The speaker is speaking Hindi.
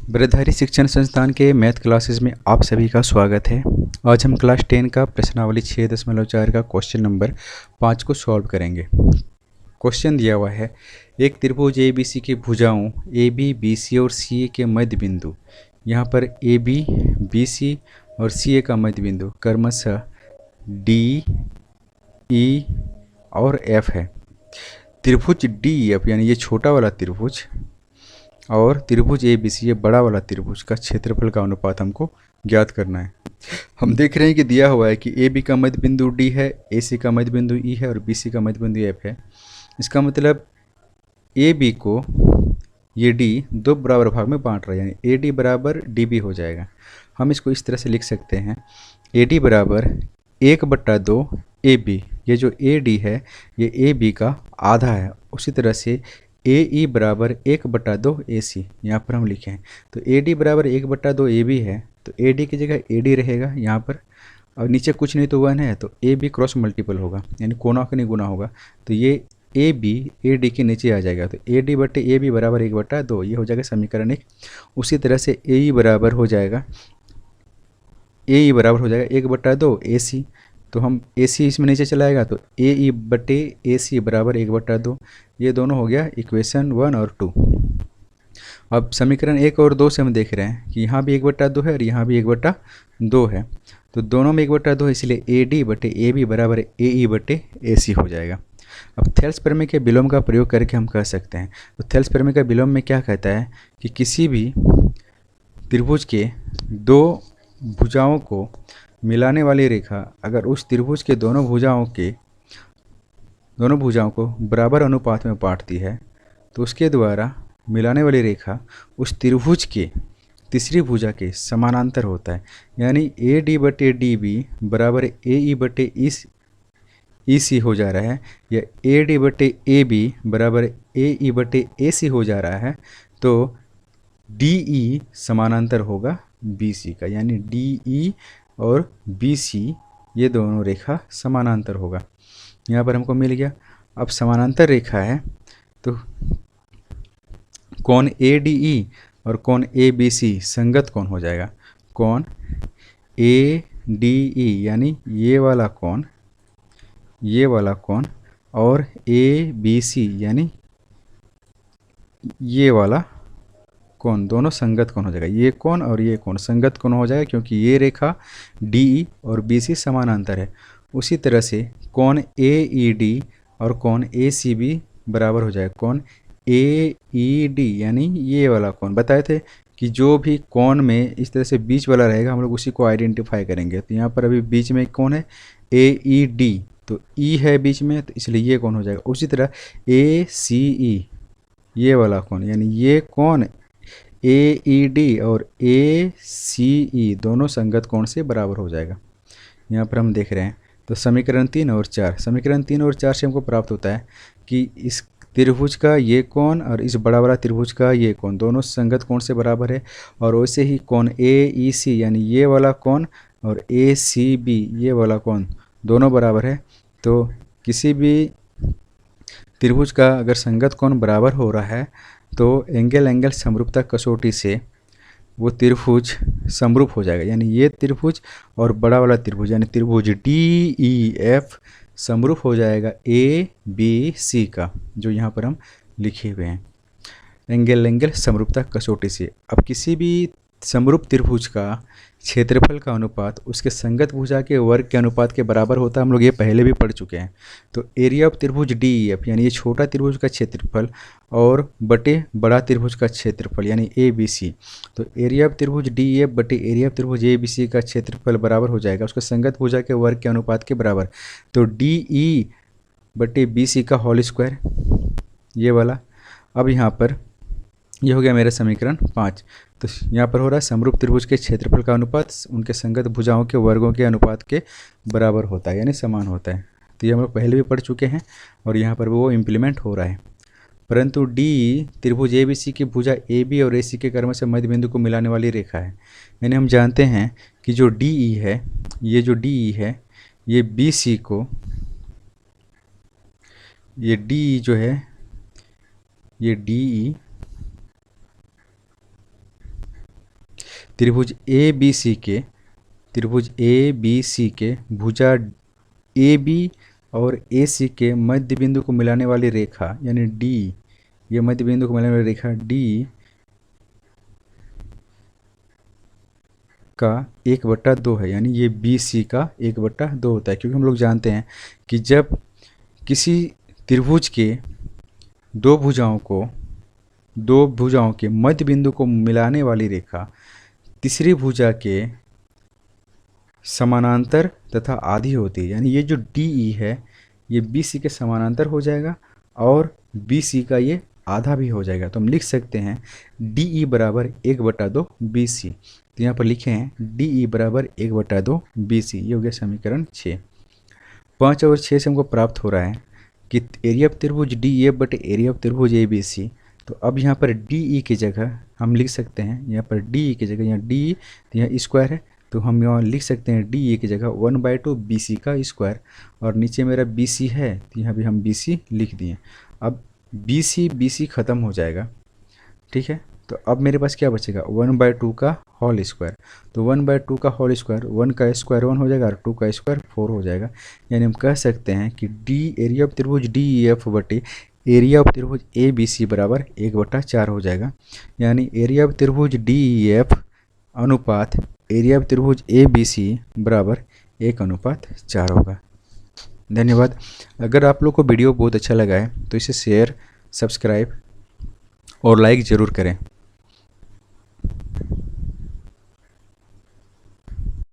ब्रह्मधारी शिक्षण संस्थान के मैथ क्लासेस में आप सभी का स्वागत है। आज हम क्लास 10 का प्रश्नावली 6.4 का क्वेश्चन नंबर 5 को सॉल्व करेंगे। क्वेश्चन दिया हुआ है, एक त्रिभुज ए बी सी की भुजाओं ए बी बी सी और सी ए के मध्य बिंदु, यहाँ पर ए बी सी और सी ए का मध्य बिंदु क्रमशः डी ई और एफ है। त्रिभुज डी एफ यानी ये छोटा वाला त्रिभुज और त्रिभुज ए बी सी ये बड़ा वाला त्रिभुज का क्षेत्रफल का अनुपात हमको ज्ञात करना है। हम देख रहे हैं कि दिया हुआ है कि ए बी का मध्य बिंदु डी है, ए सी का मध्य बिंदु ई है और बी सी का मध्य बिंदु एफ है। इसका मतलब ए बी को ये डी दो बराबर भाग में बांट रहा है, यानी ए डी बराबर डी बी हो जाएगा। हम इसको इस तरह से लिख सकते हैं, ए डी बराबर 1/2 ए बी। ये जो ए डी है ये ए बी का आधा है। उसी तरह से ए ई बराबर 1/2 ए सी यहाँ पर हम लिखें तो ए डी बराबर 1/2 ए बी है, तो ए डी की जगह ए डी रहेगा यहाँ पर। और नीचे कुछ नहीं तो 1 है, तो ए बी क्रॉस मल्टीपल होगा, यानी कोना का नहीं गुना होगा, तो ये ए बी ए डी के नीचे आ जाएगा। तो ए डी बटे ए बी बराबर 1/2, ये हो जाएगा समीकरण 1। उसी तरह से ए ई बराबर हो जाएगा 1/2 ए सी। तो हम ए सी इसमें नीचे चलाएगा तो ए ई बटे ए सी बराबर 1/2। ये दोनों हो गया इक्वेशन 1 और 2। अब समीकरण 1 और 2 से हम देख रहे हैं कि यहाँ भी 1/2 है और यहाँ भी 1/2 है, तो दोनों में 1/2 है, इसलिए ए डी बटे ए बी बराबर ए ई बटे ए सी हो जाएगा। अब थेल्स प्रमेय के विलोम का प्रयोग करके हम कह सकते हैं। तो थेल्स प्रमेय का विलोम में क्या कहता है कि किसी भी त्रिभुज के दो भुजाओं को मिलाने वाली रेखा अगर उस त्रिभुज के दोनों भुजाओं को बराबर अनुपात में बांटती है तो उसके द्वारा मिलाने वाली रेखा उस त्रिभुज के तीसरी भुजा के समानांतर होता है। यानी ए डी बटे डी बी बराबर ए ई बटे ई सी हो जा रहा है, या ए डी बटे ए बी बराबर ए ई बटे ए सी हो जा रहा है, तो डी ई समानांतर होगा बी सी का, यानी डी ई और बी सी ये दोनों रेखा समानांतर होगा। यहाँ पर हमको मिल गया। अब समानांतर रेखा है तो कोण ए डी ई और कोण ए बी सी संगत कोण हो जाएगा। कोण ए डी ई यानी ये वाला कोण और ए बी सी यानी ये वाला कोण, दोनों संगत कोण हो जाएगा। ये कोण और ये कोण संगत कोण हो जाएगा क्योंकि ये रेखा डी ई और बी सी समानांतर है। उसी तरह से कोण ए ई डी और कोण ए सी बी बराबर हो जाएगा कोण ए ई डी यानी ये वाला कोण। बताए थे कि जो भी कोण में इस तरह से बीच वाला रहेगा हम लोग उसी को आइडेंटिफाई करेंगे। तो यहाँ पर अभी बीच में कौन है, ए ई डी, तो ई है बीच में, तो इसलिए ये कोण हो जाएगा। उसी तरह ए सी ई ये वाला कोण, यानी ये कोण ए ई डी और ए सी ई दोनों संगत कोण से बराबर हो जाएगा। यहाँ पर हम देख रहे हैं तो समीकरण 3 और 4 से हमको प्राप्त होता है कि इस त्रिभुज का ये कोण और इस बड़ा वाला त्रिभुज का ये कोण दोनों संगत कोण से बराबर है। और वैसे ही कोण ए ई सी यानी ये वाला कोण और ए सी बी ये वाला कोण दोनों बराबर है। तो किसी भी त्रिभुज का अगर संगत कोण बराबर हो रहा है तो एंगल समरूपता कसौटी से वो त्रिभुज समरूप हो जाएगा। यानी ये त्रिभुज और बड़ा वाला त्रिभुज यानी त्रिभुज डी ई एफ समरूप हो जाएगा ए बी सी का, जो यहाँ पर हम लिखे हुए हैं एंगल समरूपता कसौटी से। अब किसी भी समरूप त्रिभुज का क्षेत्रफल का अनुपात उसके संगत भुजा के वर्ग के अनुपात के बराबर होता है। हम लोग ये पहले भी पढ़ चुके हैं। तो एरिया ऑफ त्रिभुज डी ई एफ यानी ये छोटा त्रिभुज का क्षेत्रफल और बटे बड़ा त्रिभुज का क्षेत्रफल यानी ए बी सी, तो एरिया ऑफ त्रिभुज डी ई एफ बटे एरिया ऑफ त्रिभुज ए बी सी का क्षेत्रफल बराबर हो जाएगा उसके संगत भुजा के वर्ग के अनुपात के बराबर। तो डी ई बटे बी सी का होल स्क्वायर ये वाला। अब यहाँ पर ये हो गया मेरा समीकरण 5। तो यहाँ पर हो रहा है समरूप त्रिभुज के क्षेत्रफल का अनुपात उनके संगत भुजाओं के वर्गों के अनुपात के बराबर होता है, यानी समान होता है। तो ये हम लोग पहले भी पढ़ चुके हैं और यहाँ पर वो इम्प्लीमेंट हो रहा है। परंतु डी त्रिभुज ए बी सी की भुजा ए बी और ए सी के क्रम से मध्य बिंदु को मिलाने वाली रेखा है। यानी हम जानते हैं कि जो डी ई है, ये जो डी ई है ये बी सी को, ये डी ई जो है ये डी ई त्रिभुज ए बी सी के भुजा ए बी और ए सी के मध्य बिंदु को मिलाने वाली रेखा यानी डी, ये मध्य बिंदु को मिलाने वाली रेखा डी का 1/2 है, यानी ये बी सी का 1/2 होता है। क्योंकि हम लोग जानते हैं कि जब किसी त्रिभुज के दो भुजाओं के मध्य बिंदु को मिलाने वाली रेखा तीसरी भुजा के समानांतर तथा आधी होती है, यानी ये जो डी ई है ये बी सी के समानांतर हो जाएगा और बी सी का ये आधा भी हो जाएगा। तो हम लिख सकते हैं डी ई बराबर 1/2 बी सी। तो यहाँ पर लिखे हैं डी ई बराबर 1/2 बी सी। ये हो गया समीकरण 6। 5 और 6 से हमको प्राप्त हो रहा है कि एरिया ऑफ त्रिभुज डी एफ बटे एरिया ऑफ त्रिभुज ए बी सी। तो अब यहाँ पर डी ई की जगह हम लिख सकते हैं, यहाँ पर डी ई की जगह यहाँ डी ई तो यहाँ स्क्वायर है, तो हम यहाँ लिख सकते हैं डी ई की जगह 1/2 बी सी का स्क्वायर। और नीचे मेरा बी सी है तो यहाँ भी हम बी सी लिख दिए। अब बी सी ख़त्म हो जाएगा, ठीक है। तो अब मेरे पास क्या बचेगा 1/2 का होल स्क्वायर। तो 1/2 का होल स्क्वायर 1 का स्क्वायर 1 हो जाएगा और 2 का स्क्वायर 4 हो जाएगा। यानी हम कह सकते हैं कि डी एरिया ऑफ त्रिभुज डी ई एफ बटे एरिया ऑफ त्रिभुज ए बी सी बराबर 1/4 हो जाएगा। यानी एरिया ऑफ त्रिभुज डी ई एफ अनुपात एरिया ऑफ त्रिभुज ए बी सी बराबर 1/4 होगा। धन्यवाद। अगर आप लोग को वीडियो बहुत अच्छा लगा है तो इसे शेयर, सब्सक्राइब और लाइक ज़रूर करें।